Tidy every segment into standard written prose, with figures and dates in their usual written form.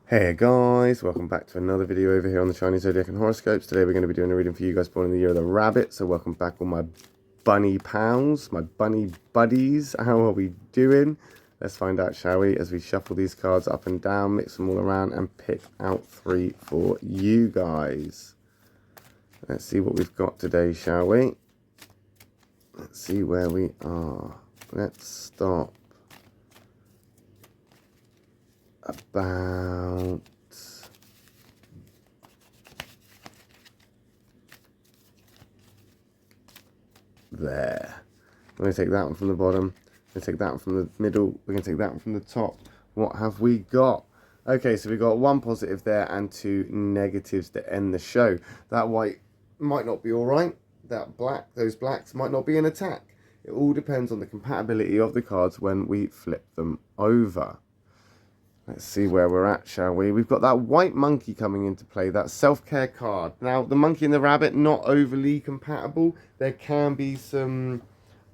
Hey guys, welcome back to another video over here on the Chinese Zodiac and Horoscopes. Today we're going to be doing a reading for you guys born in the year of the rabbit. So welcome back all my bunny pals, my bunny buddies. How are we doing? Let's find out, shall we, as we shuffle these cards up and down, mix them all around and pick out three for you guys. Let's see what we've got today, shall we? Let's see where we are. Let's stop about there. We're going to take that one from the bottom. We're going to take that one from the middle. We're going to take that one from the top. What have we got? Okay, so we've got one positive there and two negatives to end the show. That white might not be all right. That black, those blacks might not be an attack. It all depends on the compatibility of the cards when we flip them over. Let's see where we're at, shall we? We've got that white monkey coming into play, that self-care card. Now, the monkey and the rabbit, not overly compatible. There can be some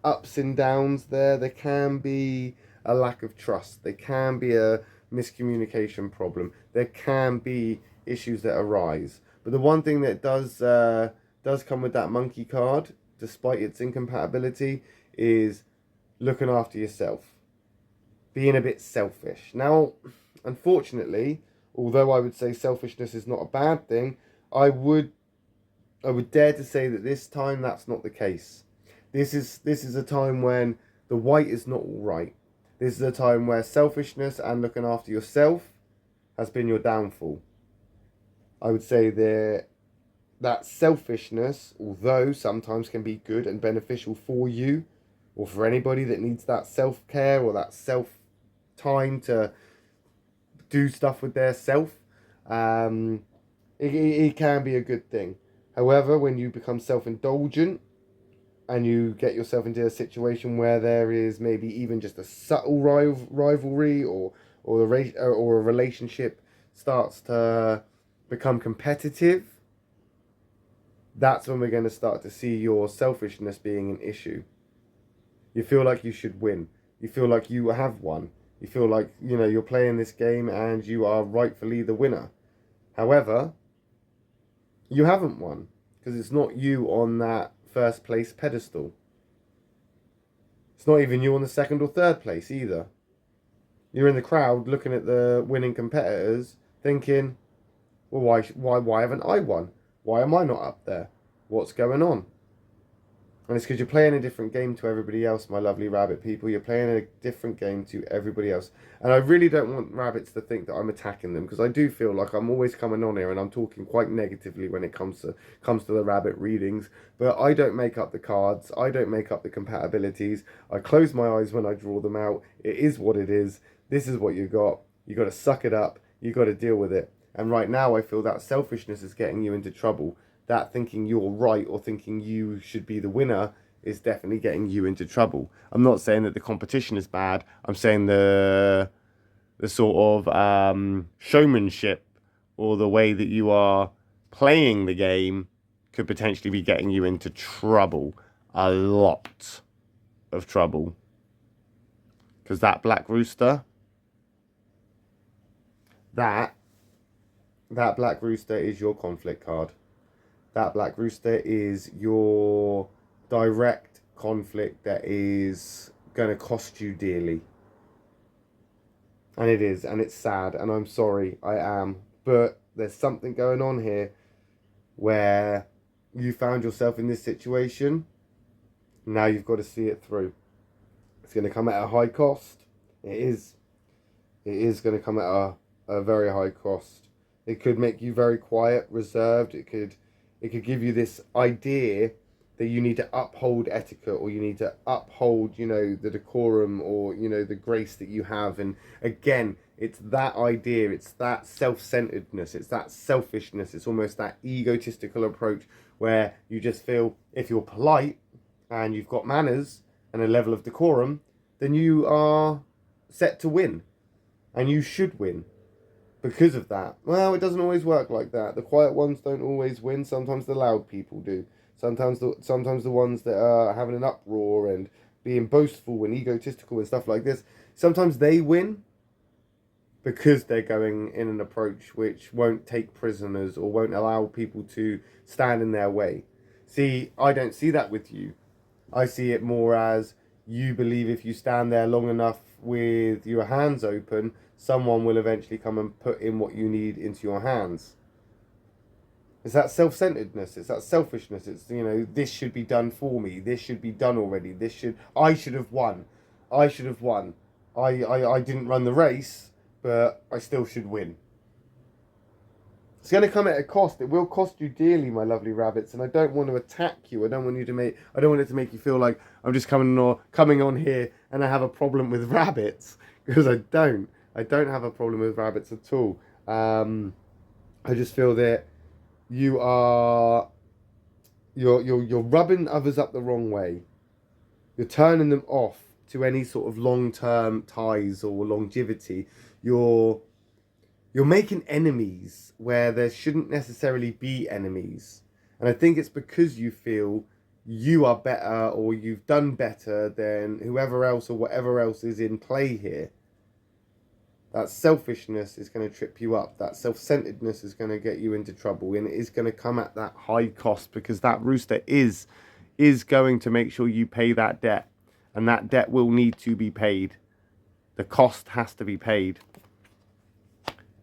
ups and downs there. There can be a lack of trust. There can be a miscommunication problem. There can be issues that arise. But the one thing that does come with that monkey card, despite its incompatibility, is looking after yourself. Being a bit selfish. Now, unfortunately, although I would say selfishness is not a bad thing, I would dare to say that this time that's not the case. This is a time when the white is not all right. This is a time where selfishness and looking after yourself has been your downfall. I would say that selfishness, although sometimes can be good and beneficial for you, or for anybody that needs that self-care or that self-time to do stuff with their self, it can be a good thing. However, when you become self-indulgent and you get yourself into a situation where there is maybe even just a subtle rivalry or a relationship starts to become competitive, that's when we're going to start to see your selfishness being an issue. You feel like you should win. You feel like you have won. You feel like, you're playing this game and you are rightfully the winner. However, you haven't won because it's not you on that first place pedestal. It's not even you on the second or third place either. You're in the crowd looking at the winning competitors thinking, well, why haven't I won? Why am I not up there? What's going on? And it's because you're playing a different game to everybody else, my lovely rabbit people. You're playing a different game to everybody else. And I really don't want rabbits to think that I'm attacking them, because I do feel like I'm always coming on here and I'm talking quite negatively when it comes to the rabbit readings. But I don't make up the cards. I don't make up the compatibilities. I close my eyes when I draw them out. It is what it is. This is what you got. You got to suck it up. You got to deal with it. And right now I feel that selfishness is getting you into trouble. That thinking you're right or thinking you should be the winner is definitely getting you into trouble. I'm not saying that the competition is bad. I'm saying the sort of showmanship or the way that you are playing the game could potentially be getting you into trouble. A lot of trouble. Because that black rooster, that black rooster is your conflict card. That black rooster is your direct conflict that is going to cost you dearly. And it is, and it's sad, and I'm sorry, I am. But there's something going on here where you found yourself in this situation. Now you've got to see it through. It's going to come at a high cost. It is going to come at a very high cost. It could make you very quiet, reserved. It could give you this idea that you need to uphold etiquette, or you need to uphold, the decorum, or, the grace that you have. And again, it's that idea, it's that self-centeredness, it's that selfishness, it's almost that egotistical approach where you just feel if you're polite and you've got manners and a level of decorum, then you are set to win, and you should win. Because of that. Well, it doesn't always work like that. The quiet ones don't always win. Sometimes the loud people do. Sometimes the ones that are having an uproar and being boastful and egotistical and stuff like this, sometimes they win. because they're going in an approach which won't take prisoners or won't allow people to stand in their way. See, I don't see that with you. I see it more as you believe if you stand there long enough with your hands open, someone will eventually come and put in what you need into your hands. It's that self-centeredness. It's that selfishness. It's, you know, this should be done for me. This should be done already. I should have won. I should have won. I didn't run the race, but I still should win. It's going to come at a cost. It will cost you dearly, my lovely rabbits, and I don't want to attack you. I don't want it to make you feel like I'm just coming on here and I have a problem with rabbits, because I don't. I don't have a problem with rabbits at all. I just feel that you're rubbing others up the wrong way. You're turning them off to any sort of long-term ties or longevity. You're making enemies where there shouldn't necessarily be enemies. And I think it's because you feel you are better or you've done better than whoever else or whatever else is in play here. That selfishness is going to trip you up. That self-centeredness is going to get you into trouble, and it is going to come at that high cost, because that rooster is going to make sure you pay that debt, and that debt will need to be paid. The cost has to be paid.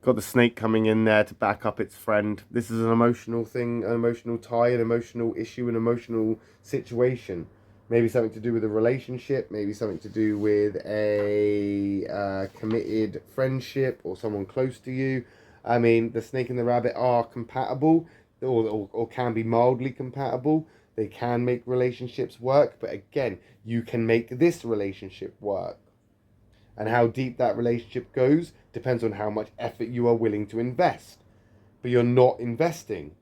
Got the snake coming in there to back up its friend. This is an emotional thing, an emotional tie, an emotional issue, an emotional situation. Maybe something to do with a relationship, maybe something to do with a committed friendship or someone close to you. I mean, the snake and the rabbit are compatible, or can be mildly compatible. They can make relationships work, but again, you can make this relationship work. And how deep that relationship goes depends on how much effort you are willing to invest. But you're not investing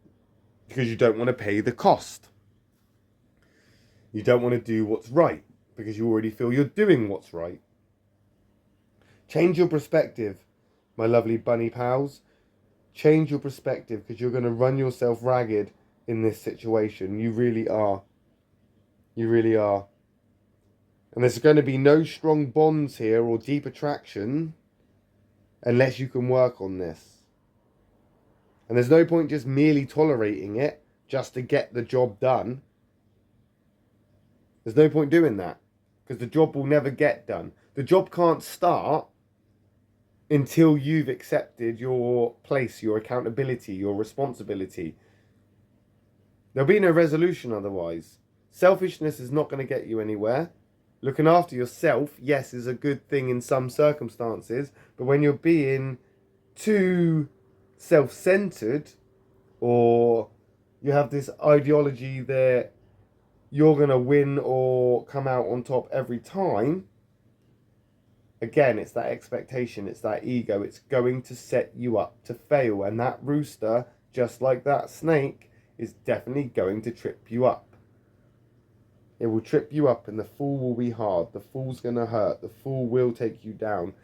because you don't want to pay the cost. You don't want to do what's right because you already feel you're doing what's right. Change your perspective, my lovely bunny pals. Change your perspective, because you're going to run yourself ragged in this situation. You really are. You really are. And there's going to be no strong bonds here or deep attraction unless you can work on this. And there's no point just merely tolerating it just to get the job done. There's no point doing that, because the job will never get done. The job can't start until you've accepted your place, your accountability, your responsibility. There'll be no resolution otherwise. Selfishness is not going to get you anywhere. Looking after yourself, yes, is a good thing in some circumstances, but when you're being too self-centered, or you have this ideology that you're going to win or come out on top every time, again, it's that expectation, it's that ego. It's going to set you up to fail. And that rooster, just like that snake, is definitely going to trip you up. It will trip you up, and the fall will be hard. The fall's going to hurt. The fall will take you down.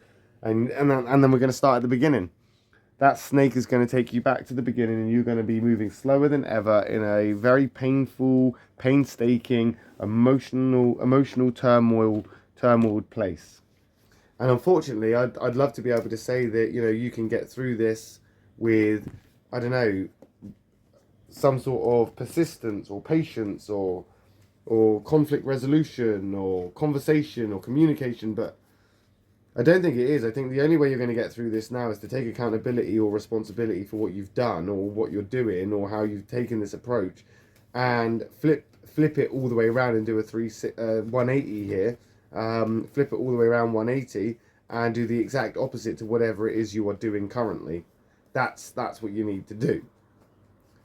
And then we're going to start at the beginning. That snake is going to take you back to the beginning, and you're going to be moving slower than ever in a very painful, painstaking, emotional turmoil place. And unfortunately, I'd love to be able to say that, you know, you can get through this with, I don't know, some sort of persistence or patience or conflict resolution or conversation or communication, but I don't think it is. I think the only way you're going to get through this now is to take accountability or responsibility for what you've done or what you're doing or how you've taken this approach, and flip it all the way around and do a 180 here. Flip it all the way around 180 and do the exact opposite to whatever it is you are doing currently. That's what you need to do.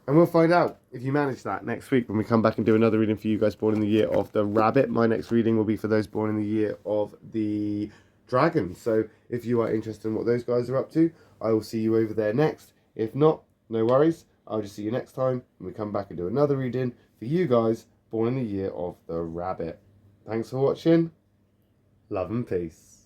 And we'll find out if you manage that next week when we come back and do another reading for you guys born in the year of the rabbit. My next reading will be for those born in the year of the dragon. So if you are interested in what those guys are up to, I will see you over there next. If not, no worries. I'll just see you next time when we come back and do another reading for you guys born in the year of the rabbit. Thanks for watching. Love and peace.